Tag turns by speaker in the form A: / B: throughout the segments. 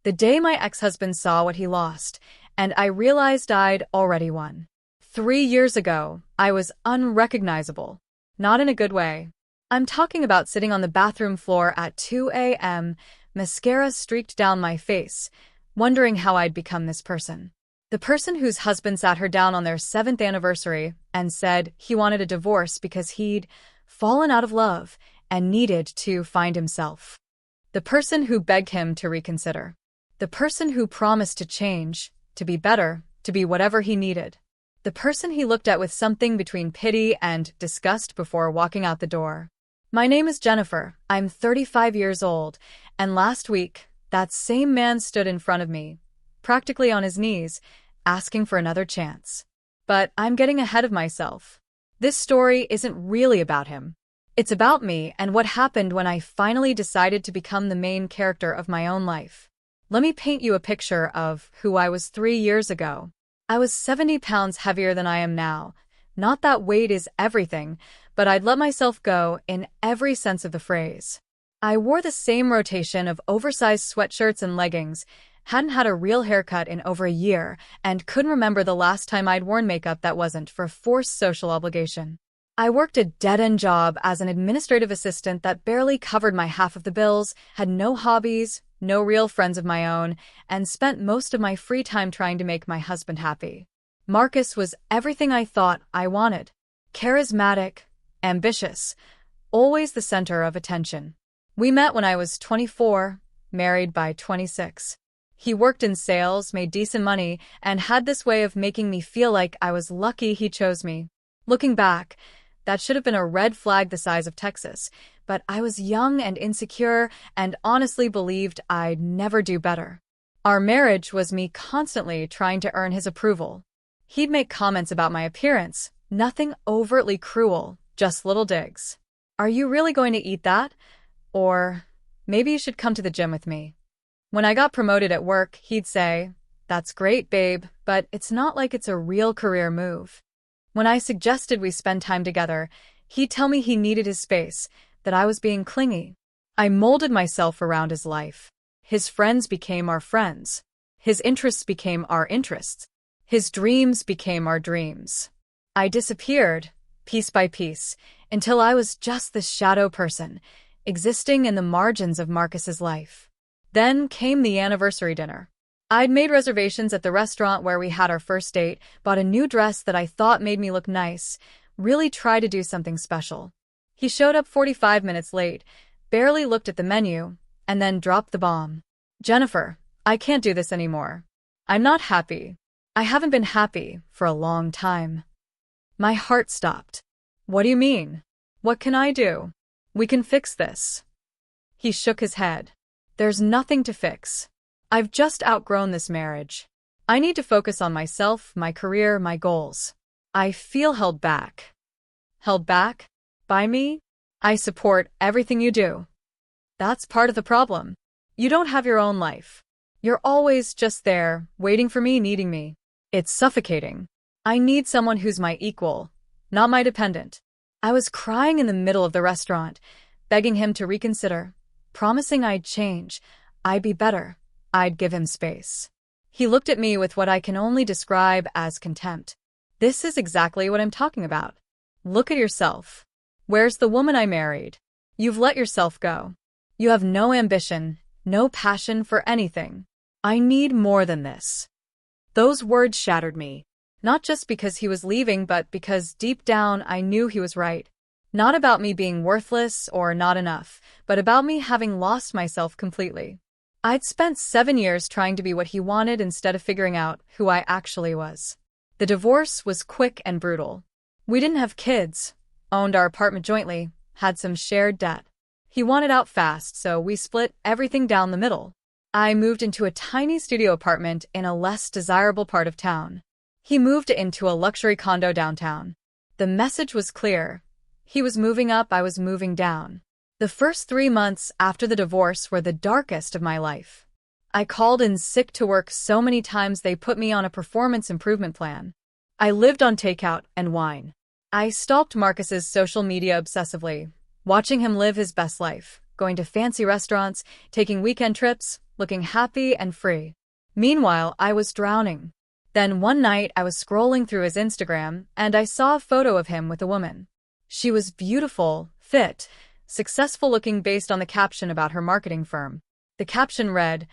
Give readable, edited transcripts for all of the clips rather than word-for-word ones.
A: The day my ex-husband saw what he lost, and I realized I'd already won. 3 years ago, I was unrecognizable. Not in a good way. I'm talking about sitting on the bathroom floor at 2 a.m., mascara streaked down my face, wondering how I'd become this person. The person whose husband sat her down on their 7th anniversary and said he wanted a divorce because he'd fallen out of love and needed to find himself. The person who begged him to reconsider. The person who promised to change, to be better, to be whatever he needed. The person he looked at with something between pity and disgust before walking out the door. My name is Jennifer, I'm 35 years old, and last week, that same man stood in front of me, practically on his knees, asking for another chance. But I'm getting ahead of myself. This story isn't really about him. It's about me and what happened when I finally decided to become the main character of my own life. Let me paint you a picture of who I was 3 years ago. I was 70 pounds heavier than I am now. Not that weight is everything, but I'd let myself go in every sense of the phrase. I wore the same rotation of oversized sweatshirts and leggings, hadn't had a real haircut in over a year, and couldn't remember the last time I'd worn makeup that wasn't for forced social obligation. I worked a dead-end job as an administrative assistant that barely covered my half of the bills, had no hobbies, no real friends of my own, and spent most of my free time trying to make my husband happy. Marcus was everything I thought I wanted. Charismatic, ambitious, always the center of attention. We met when I was 24, married by 26. He worked in sales, made decent money, and had this way of making me feel like I was lucky he chose me. Looking back, that should have been a red flag the size of Texas, but I was young and insecure and honestly believed I'd never do better. Our marriage was me constantly trying to earn his approval. He'd make comments about my appearance, nothing overtly cruel, just little digs. Are you really going to eat that? Or maybe you should come to the gym with me. When I got promoted at work, he'd say, "That's great, babe, but it's not like it's a real career move." When I suggested we spend time together, he'd tell me he needed his space, that I was being clingy. I molded myself around his life. His friends became our friends. His interests became our interests. His dreams became our dreams. I disappeared, piece by piece, until I was just this shadow person, existing in the margins of Marcus's life. Then came the anniversary dinner. I'd made reservations at the restaurant where we had our first date, bought a new dress that I thought made me look nice, really tried to do something special. He showed up 45 minutes late, barely looked at the menu, and then dropped the bomb. "Jennifer, I can't do this anymore. I'm not happy. I haven't been happy for a long time." My heart stopped. "What do you mean? What can I do? We can fix this." He shook his head. "There's nothing to fix. I've just outgrown this marriage. I need to focus on myself, my career, my goals. I feel held back." "Held back? By me? I support everything you do." "That's part of the problem. You don't have your own life. You're always just there, waiting for me, needing me. It's suffocating. I need someone who's my equal, not my dependent." I was crying in the middle of the restaurant, begging him to reconsider, promising I'd change, I'd be better, I'd give him space. He looked at me with what I can only describe as contempt. "This is exactly what I'm talking about. Look at yourself. Where's the woman I married? You've let yourself go. You have no ambition, no passion for anything. I need more than this." Those words shattered me. Not just because he was leaving, but because deep down I knew he was right. Not about me being worthless or not enough, but about me having lost myself completely. I'd spent 7 years trying to be what he wanted instead of figuring out who I actually was. The divorce was quick and brutal. We didn't have kids, owned our apartment jointly, had some shared debt. He wanted out fast, so we split everything down the middle. I moved into a tiny studio apartment in a less desirable part of town. He moved into a luxury condo downtown. The message was clear. He was moving up, I was moving down. The first 3 months after the divorce were the darkest of my life. I called in sick to work so many times they put me on a performance improvement plan. I lived on takeout and wine. I stalked Marcus's social media obsessively, watching him live his best life, going to fancy restaurants, taking weekend trips, looking happy and free. Meanwhile, I was drowning. Then one night I was scrolling through his Instagram and I saw a photo of him with a woman. She was beautiful, fit, successful looking based on the caption about her marketing firm. The caption read,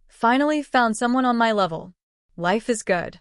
A: "Finally found someone on my level. Life is good."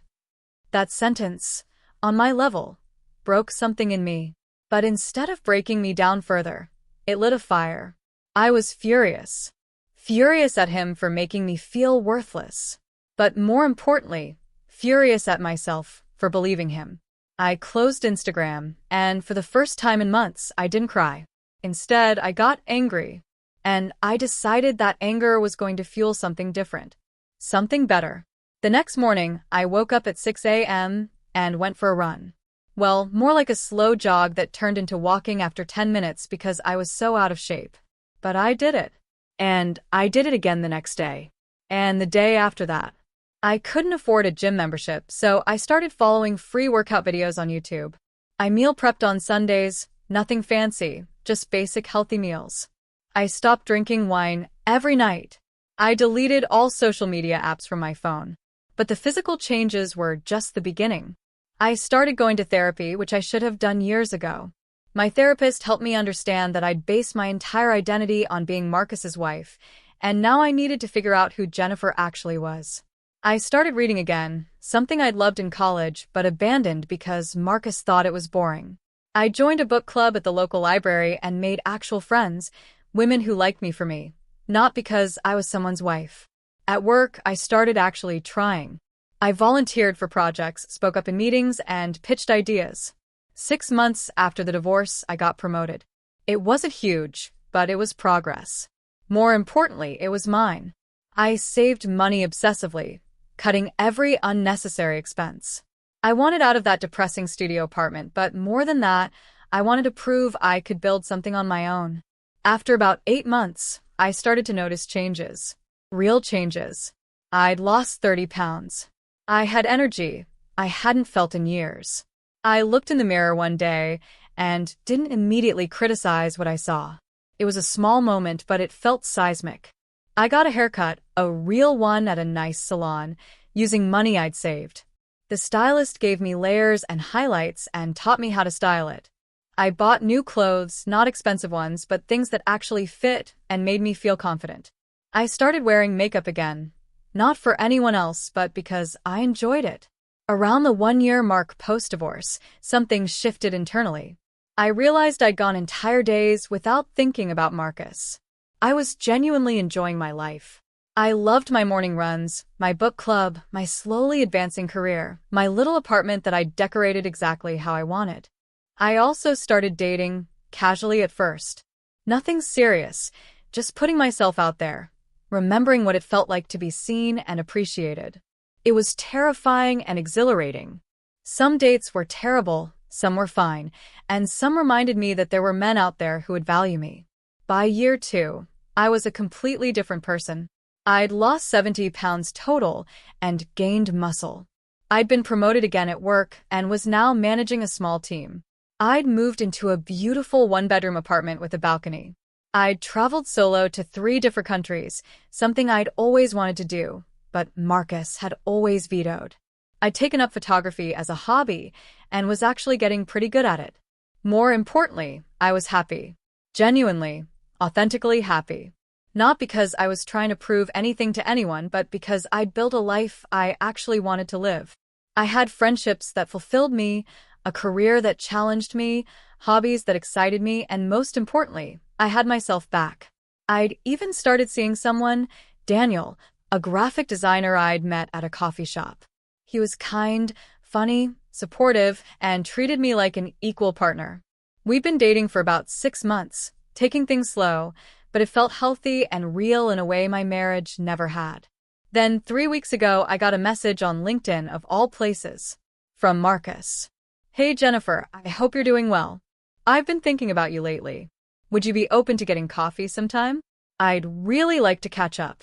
A: That sentence, "on my level," broke something in me. But instead of breaking me down further, it lit a fire. I was furious. Furious at him for making me feel worthless. But more importantly, furious at myself for believing him. I closed Instagram, and for the first time in months, I didn't cry. Instead, I got angry. And I decided that anger was going to fuel something different. Something better. The next morning, I woke up at 6 a.m. and went for a run. Well, more like a slow jog that turned into walking after 10 minutes because I was so out of shape. But I did it. And I did it again the next day. And the day after that. I couldn't afford a gym membership, so I started following free workout videos on YouTube. I meal prepped on Sundays, nothing fancy, just basic healthy meals. I stopped drinking wine every night. I deleted all social media apps from my phone. But the physical changes were just the beginning. I started going to therapy, which I should have done years ago. My therapist helped me understand that I'd based my entire identity on being Marcus's wife, and now I needed to figure out who Jennifer actually was. I started reading again, something I'd loved in college but abandoned because Marcus thought it was boring. I joined a book club at the local library and made actual friends, women who liked me for me, not because I was someone's wife. At work, I started actually trying. I volunteered for projects, spoke up in meetings, and pitched ideas. 6 months after the divorce, I got promoted. It wasn't huge, but it was progress. More importantly, it was mine. I saved money obsessively, cutting every unnecessary expense. I wanted out of that depressing studio apartment, but more than that, I wanted to prove I could build something on my own. After about 8 months, I started to notice changes. Real changes. I'd lost 30 pounds. I had energy I hadn't felt in years. I looked in the mirror one day and didn't immediately criticize what I saw. It was a small moment, but it felt seismic. I got a haircut, a real one at a nice salon, using money I'd saved. The stylist gave me layers and highlights and taught me how to style it. I bought new clothes, not expensive ones, but things that actually fit and made me feel confident. I started wearing makeup again, not for anyone else, but because I enjoyed it. Around the 1-year mark post-divorce, something shifted internally. I realized I'd gone entire days without thinking about Marcus. I was genuinely enjoying my life. I loved my morning runs, my book club, my slowly advancing career, my little apartment that I decorated exactly how I wanted. I also started dating, casually at first. Nothing serious, just putting myself out there, remembering what it felt like to be seen and appreciated. It was terrifying and exhilarating. Some dates were terrible, some were fine, and some reminded me that there were men out there who would value me. By year 2, I was a completely different person. I'd lost 70 pounds total and gained muscle. I'd been promoted again at work and was now managing a small team. I'd moved into a beautiful 1-bedroom apartment with a balcony. I'd traveled solo to 3 different countries, something I'd always wanted to do, but Marcus had always vetoed. I'd taken up photography as a hobby and was actually getting pretty good at it. More importantly, I was happy. Genuinely, authentically happy. Not because I was trying to prove anything to anyone, but because I'd built a life I actually wanted to live. I had friendships that fulfilled me, a career that challenged me, hobbies that excited me, and most importantly, I had myself back. I'd even started seeing someone, Daniel, a graphic designer I'd met at a coffee shop. He was kind, funny, supportive, and treated me like an equal partner. We'd been dating for about 6 months, taking things slow, but it felt healthy and real in a way my marriage never had. Then 3 weeks ago, I got a message on LinkedIn of all places, from Marcus. "Hey Jennifer, I hope you're doing well. I've been thinking about you lately. Would you be open to getting coffee sometime? I'd really like to catch up."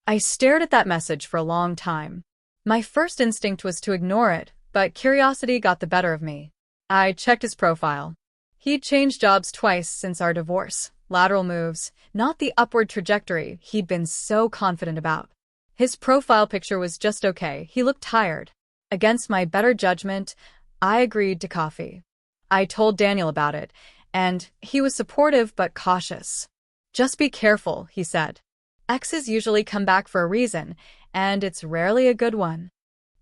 A: I stared at that message for a long time. My first instinct was to ignore it, but curiosity got the better of me. I checked his profile. He'd changed jobs twice since our divorce, lateral moves, not the upward trajectory he'd been so confident about. His profile picture was just okay. He looked tired. Against my better judgment, I agreed to coffee. I told Daniel about it, and he was supportive but cautious. Just be careful, he said. Exes usually come back for a reason, and it's rarely a good one.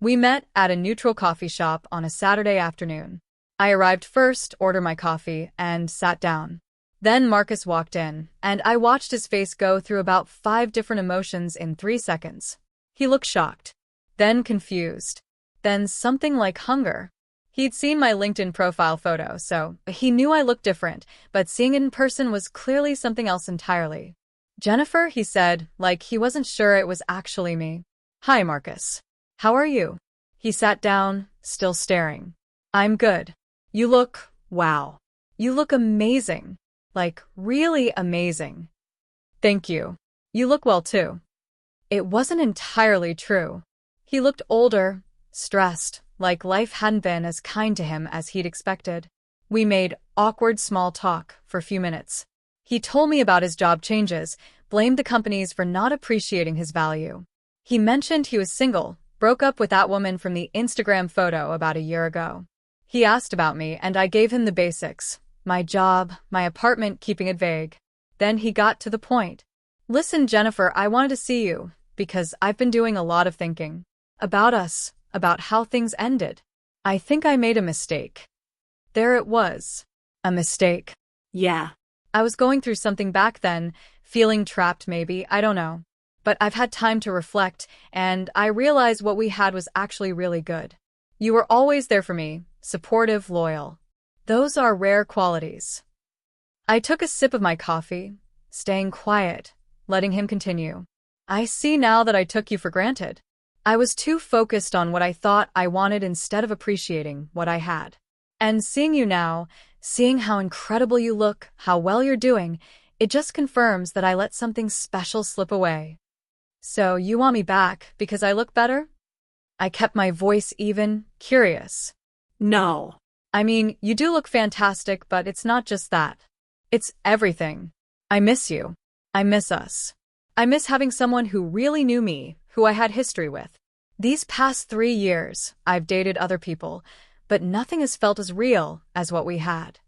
A: We met at a neutral coffee shop on a Saturday afternoon. I arrived first, ordered my coffee, and sat down. Then Marcus walked in, and I watched his face go through about 5 different emotions in 3 seconds. He looked shocked, then confused, then something like hunger. He'd seen my LinkedIn profile photo, so he knew I looked different, but seeing it in person was clearly something else entirely. Jennifer, he said, like he wasn't sure it was actually me. Hi, Marcus. How are you? He sat down, still staring. I'm good. You look, wow. You look amazing. Like, really amazing. Thank you. You look well too. It wasn't entirely true. He looked older, stressed, like life hadn't been as kind to him as he'd expected. We made awkward small talk for a few minutes. He told me about his job changes, blamed the companies for not appreciating his value. He mentioned he was single, broke up with that woman from the Instagram photo about a year ago. He asked about me, and I gave him the basics. My job, my apartment, keeping it vague. Then he got to the point. Listen, Jennifer, I wanted to see you, because I've been doing a lot of thinking. About us, about how things ended. I think I made a mistake. There it was. A mistake.
B: Yeah.
A: I was going through something back then, feeling trapped maybe, I don't know. But I've had time to reflect, and I realized what we had was actually really good. You were always there for me, supportive, loyal. Those are rare qualities. I took a sip of my coffee, staying quiet, letting him continue. I see now that I took you for granted. I was too focused on what I thought I wanted instead of appreciating what I had. And seeing you now, seeing how incredible you look, how well you're doing, it just confirms that I let something special slip away. So you want me back because I look better? I kept my voice even, curious.
B: No.
A: I mean, you do look fantastic, but it's not just that. It's everything. I miss you. I miss us. I miss having someone who really knew me, who I had history with. These past 3 years, I've dated other people, but nothing has felt as real as what we had.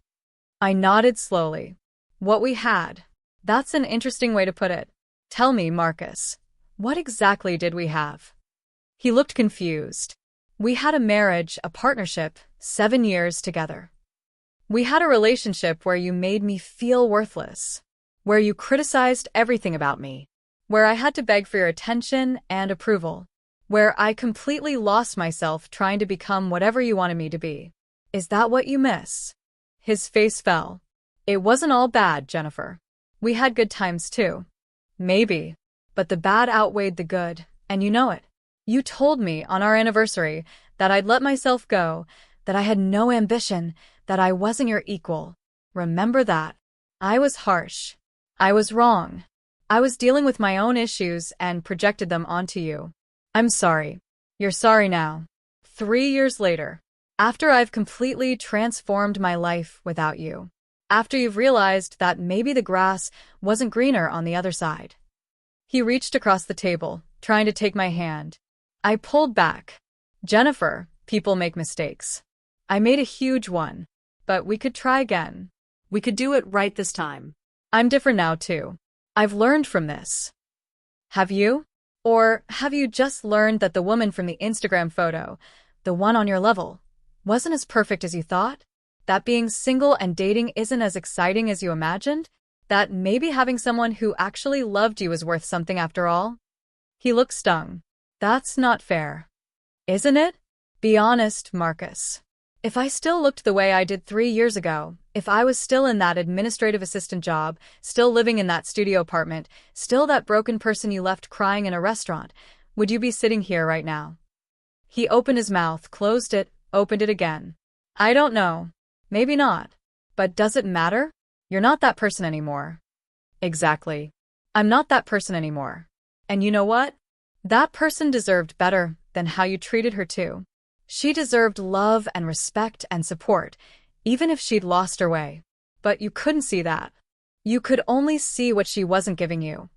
A: I nodded slowly. What we had. That's an interesting way to put it. Tell me, Marcus, what exactly did we have? He looked confused. We had a marriage, a partnership, 7 years together. We had a relationship where you made me feel worthless, where you criticized everything about me, where I had to beg for your attention and approval, where I completely lost myself trying to become whatever you wanted me to be. Is that what you miss? His face fell. It wasn't all bad, Jennifer. We had good times too. Maybe. But the bad outweighed the good, and you know it. You told me on our anniversary that I'd let myself go, that I had no ambition, that I wasn't your equal. Remember that. I was harsh. I was wrong. I was dealing with my own issues and projected them onto you. I'm sorry. You're sorry now. 3 years later, after I've completely transformed my life without you, after you've realized that maybe the grass wasn't greener on the other side. He reached across the table, trying to take my hand. I pulled back. Jennifer, people make mistakes. I made a huge one, but we could try again.
B: We could do it right this time.
A: I'm different now too. I've learned from this. Have you? Or have you just learned that the woman from the Instagram photo, the one on your level, wasn't as perfect as you thought? That being single and dating isn't as exciting as you imagined? That maybe having someone who actually loved you is worth something after all? He looked stung. That's not fair. Isn't it? Be honest, Marcus. If I still looked the way I did 3 years ago, if I was still in that administrative assistant job, still living in that studio apartment, still that broken person you left crying in a restaurant, would you be sitting here right now? He opened his mouth, closed it, opened it again. I don't know. Maybe not. But does it matter? You're not that person anymore. Exactly. I'm not that person anymore. And you know what? That person deserved better than how you treated her too. She deserved love and respect and support, even if she'd lost her way. But you couldn't see that. You could only see what she wasn't giving you.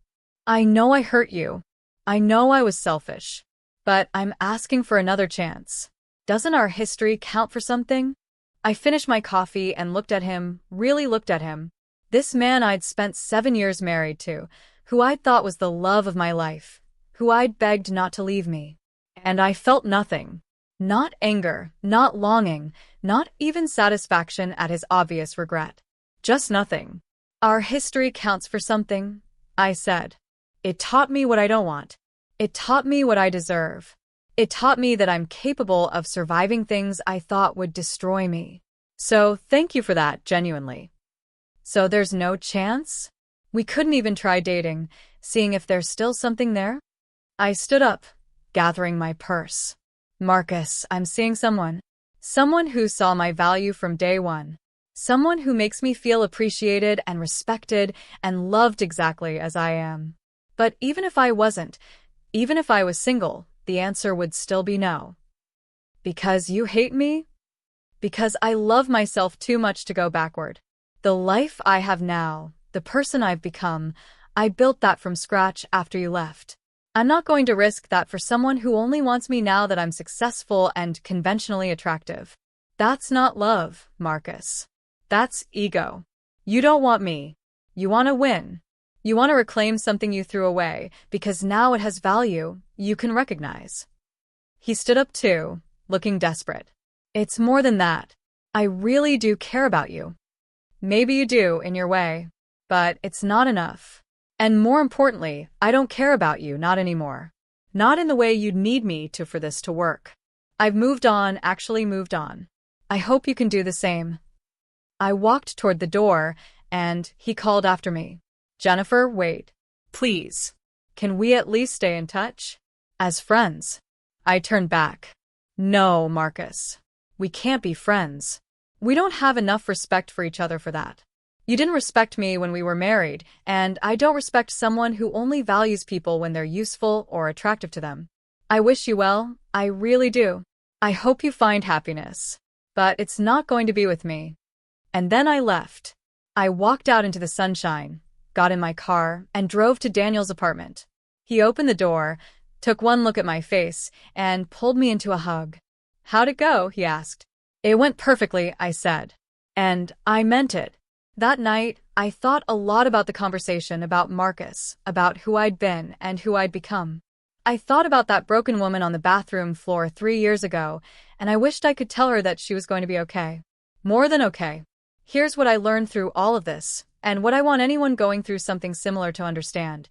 A: I know I hurt you. I know I was selfish. But I'm asking for another chance. Doesn't our history count for something? I finished my coffee and looked at him, really looked at him. This man I'd spent 7 years married to, who I'd thought was the love of my life, who I'd begged not to leave me. And I felt nothing. Not anger, not longing, not even satisfaction at his obvious regret. Just nothing. Our history counts for something, I said. It taught me what I don't want. It taught me what I deserve. It taught me that I'm capable of surviving things I thought would destroy me. So thank you for that, genuinely. So there's no chance? We couldn't even try dating, seeing if there's still something there? I stood up, gathering my purse. Marcus, I'm seeing someone. Someone who saw my value from day one. Someone who makes me feel appreciated and respected and loved exactly as I am. But even if I wasn't, even if I was single, the answer would still be no. Because you hate me? Because I love myself too much to go backward. The life I have now, the person I've become, I built that from scratch after you left. I'm not going to risk that for someone who only wants me now that I'm successful and conventionally attractive. That's not love, Marcus. That's ego. You don't want me. You want to win. You want to reclaim something you threw away, because now it has value you can recognize. He stood up too, looking desperate. It's more than that. I really do care about you. Maybe you do, in your way. But it's not enough. And more importantly, I don't care about you, not anymore. Not in the way you'd need me to for this to work. I've moved on, actually moved on. I hope you can do the same. I walked toward the door, and he called after me. Jennifer, wait.
B: Please.
A: Can we at least stay in touch? As friends. I turned back. No, Marcus. We can't be friends. We don't have enough respect for each other for that. You didn't respect me when we were married, and I don't respect someone who only values people when they're useful or attractive to them. I wish you well, I really do. I hope you find happiness. But it's not going to be with me. And then I left. I walked out into the sunshine, got in my car, and drove to Daniel's apartment. He opened the door, took one look at my face, and pulled me into a hug. How'd it go? He asked. It went perfectly, I said. And I meant it. That night, I thought a lot about the conversation, about Marcus, about who I'd been and who I'd become. I thought about that broken woman on the bathroom floor 3 years ago, and I wished I could tell her that she was going to be okay. More than okay. Here's what I learned through all of this, and what I want anyone going through something similar to understand.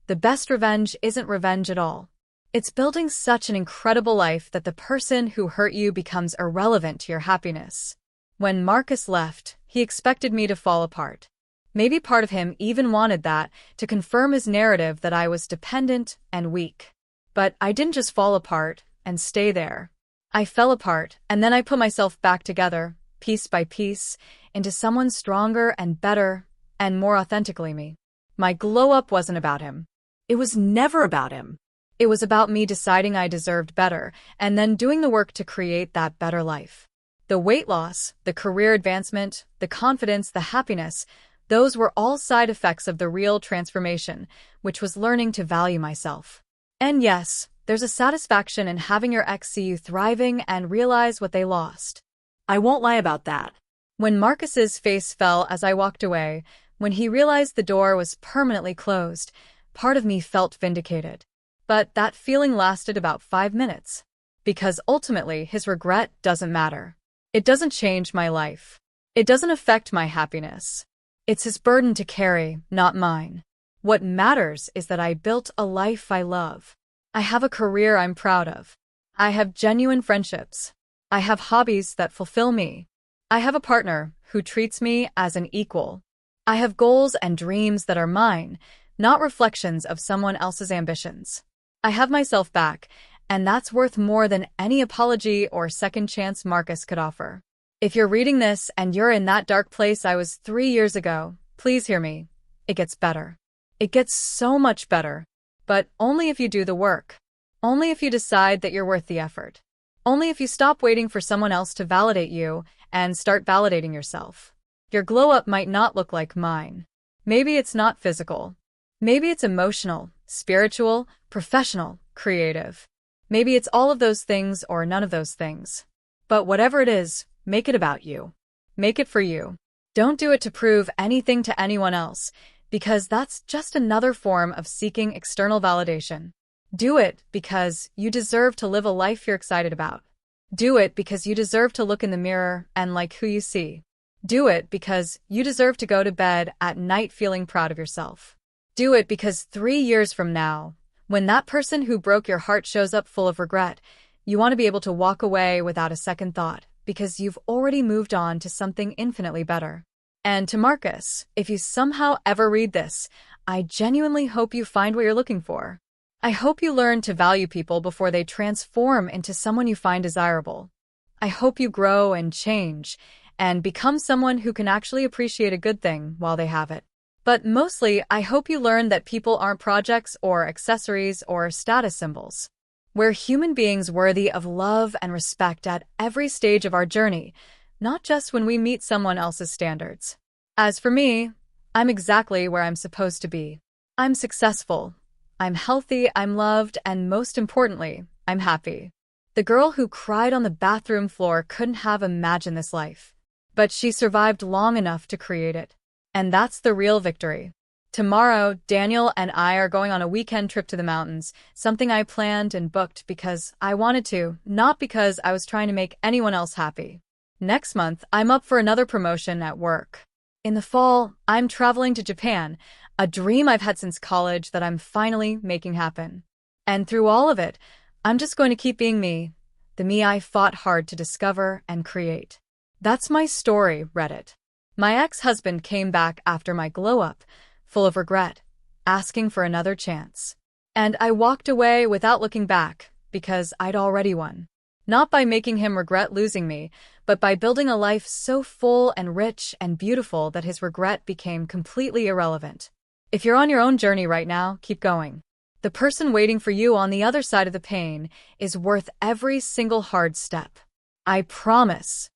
A: The best revenge isn't revenge at all. It's building such an incredible life that the person who hurt you becomes irrelevant to your happiness. When Marcus left, he expected me to fall apart. Maybe part of him even wanted that, to confirm his narrative that I was dependent and weak. But I didn't just fall apart and stay there. I fell apart, and then I put myself back together, piece by piece, into someone stronger and better, and more authentically me. My glow-up wasn't about him.
B: It was never about him.
A: It was about me deciding I deserved better, and then doing the work to create that better life. The weight loss, the career advancement, the confidence, the happiness, those were all side effects of the real transformation, which was learning to value myself. And yes, there's a satisfaction in having your ex see you thriving and realize what they lost.
B: I won't lie about that.
A: When Marcus's face fell as I walked away, when he realized the door was permanently closed, part of me felt vindicated. But that feeling lasted about 5 minutes. Because ultimately, his regret doesn't matter. It doesn't change my life. It doesn't affect my happiness. It's his burden to carry, not mine. What matters is that I built a life I love. I have a career I'm proud of. I have genuine friendships. I have hobbies that fulfill me. I have a partner who treats me as an equal. I have goals and dreams that are mine, not reflections of someone else's ambitions. I have myself back, and that's worth more than any apology or second chance Marcus could offer. If you're reading this and you're in that dark place I was 3 years ago, please hear me. It gets better. It gets so much better. But only if you do the work. Only if you decide that you're worth the effort. Only if you stop waiting for someone else to validate you and start validating yourself. Your glow-up might not look like mine. Maybe it's not physical. Maybe it's emotional, spiritual, professional, creative. Maybe it's all of those things or none of those things. But whatever it is, make it about you. Make it for you. Don't do it to prove anything to anyone else, because that's just another form of seeking external validation. Do it because you deserve to live a life you're excited about. Do it because you deserve to look in the mirror and like who you see. Do it because you deserve to go to bed at night feeling proud of yourself. Do it because 3 years from now, when that person who broke your heart shows up full of regret, you want to be able to walk away without a second thought, because you've already moved on to something infinitely better. And to Marcus, if you somehow ever read this, I genuinely hope you find what you're looking for. I hope you learn to value people before they transform into someone you find desirable. I hope you grow and change and become someone who can actually appreciate a good thing while they have it. But mostly, I hope you learn that people aren't projects or accessories or status symbols. We're human beings worthy of love and respect at every stage of our journey, not just when we meet someone else's standards. As for me, I'm exactly where I'm supposed to be. I'm successful. I'm healthy, I'm loved, and most importantly, I'm happy. The girl who cried on the bathroom floor couldn't have imagined this life. But she survived long enough to create it. And that's the real victory. Tomorrow, Daniel and I are going on a weekend trip to the mountains, something I planned and booked because I wanted to, not because I was trying to make anyone else happy. Next month, I'm up for another promotion at work. In the fall, I'm traveling to Japan, a dream I've had since college that I'm finally making happen. And through all of it, I'm just going to keep being me, the me I fought hard to discover and create. That's my story, Reddit. My ex-husband came back after my glow-up, full of regret, asking for another chance. And I walked away without looking back, because I'd already won. Not by making him regret losing me, but by building a life so full and rich and beautiful that his regret became completely irrelevant. If you're on your own journey right now, keep going. The person waiting for you on the other side of the pain is worth every single hard step. I promise.